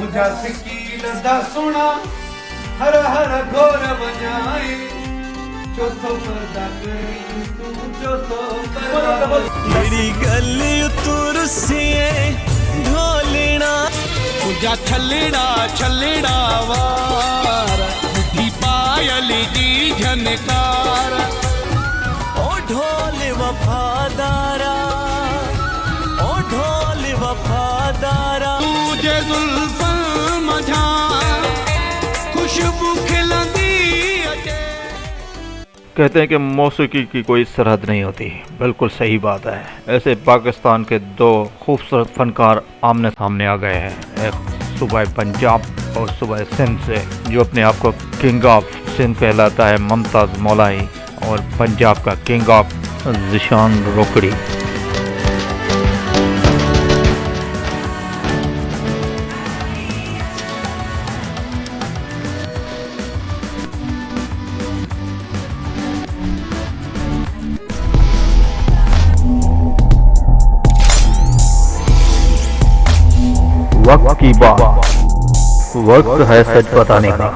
मुझा सकील दा सुना हर हर घोर वजाए चौथो पर्दा करी तू चौथो पर्दा मेरी गली उतर से ढोलना मुझा छलड़ा छलड़ा वार मुठी पायल दी झनकार ओ ढोल वफादारा ओ ढोल वफादारा तुझे जुल्फां मझा खुशबू खिलंदी अजे। कहते हैं कि मौसीकी की कोई सरहद नहीं होती। बिल्कुल सही बात है। ऐसे पाकिस्तान के दो खूबसूरत फनकार आमने सामने आ गए हैं, एक सूबा पंजाब और सूबा सिंध से, जो अपने आप को किंग ऑफ सिंध कहलाता है मुमताज़ मौलाई, और पंजाब का किंग ऑफ ज़ीशान रोकड़ी। वक्त की बात, वक्त है सच बताने का।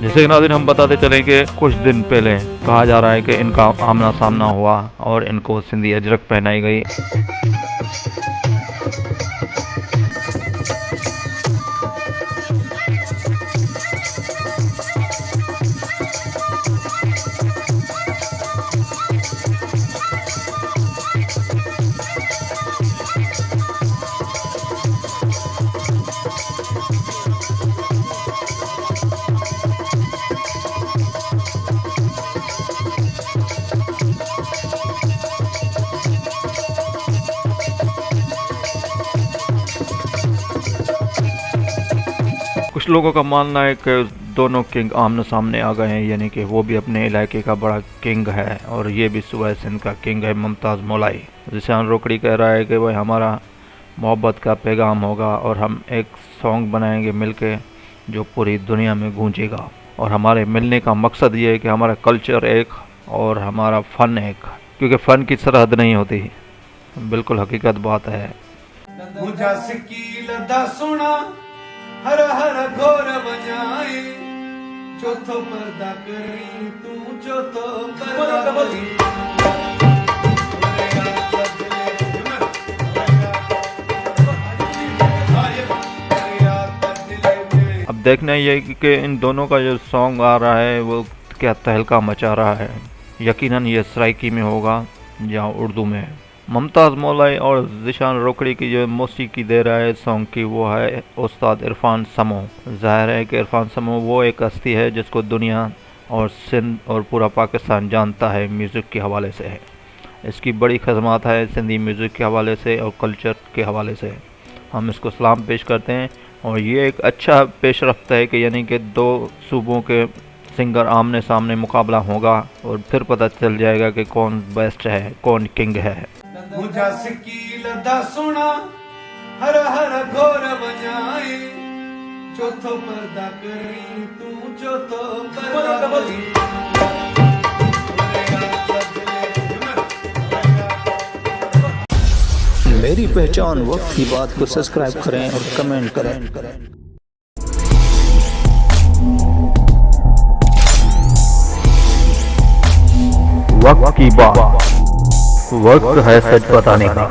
जैसे कि नाज़रीन हम बताते चलें कि कुछ दिन पहले कहा जा रहा है कि इनका आमना सामना हुआ और इनको सिंधी अजरक पहनाई गई। कुछ लोगों का मानना है कि दोनों किंग आमने सामने आ गए हैं, यानी कि वो भी अपने इलाके का बड़ा किंग है और ये भी सूबा सिंध का किंग है मुमताज़ मौलाई। ज़ीशान रोकड़ी कह रहा है कि भाई हमारा मोहब्बत का पैगाम होगा और हम एक सॉन्ग बनाएंगे मिलके जो पूरी दुनिया में गूंजेगा, और हमारे मिलने का मकसद ये है कि हमारा कल्चर एक और हमारा फ़न एक, क्योंकि फ़न की सरहद नहीं होती। बिल्कुल हकीकत बात है। मुझा सकील दा सुना हर हर घोर वजाए चौथो पर्दा करी तू चौथो पर्दा करी। अब देखना ये कि इन दोनों का जो सॉन्ग आ रहा है वो क्या तहलका मचा रहा है। यकीनन ये सराइकी में होगा या उर्दू में। मुमताज़ मौलाई और ज़ीशान रोकड़ी की जो मौसीकी दे रहा है सॉन्ग की, वो है उस्ताद इरफान समो। ज़ाहिर है कि इरफान समो वो एक हस्ती है जिसको दुनिया और सिंध और पूरा पाकिस्तान जानता है म्यूज़िक के हवाले से है। इसकी बड़ी खदमात है सिंधी म्यूज़िक के हवाले से और कल्चर के हवाले से। हम इसको सलाम पेश करते हैं, और ये एक अच्छा पेशरफ्त है कि यानी कि दो सूबों के सिंगर आमने सामने मुकाबला होगा और फिर पता चल जाएगा कि कौन बेस्ट है, कौन किंग है। मुझा सकील दा सुना हर हर घोर वजाए चौथो पर्दा करी तू चौथो पर्दा करी। मेरी पहचान वक्त की बात को सब्सक्राइब करें और कमेंट करें। वक्त की बात, वक्त है सच बताने का।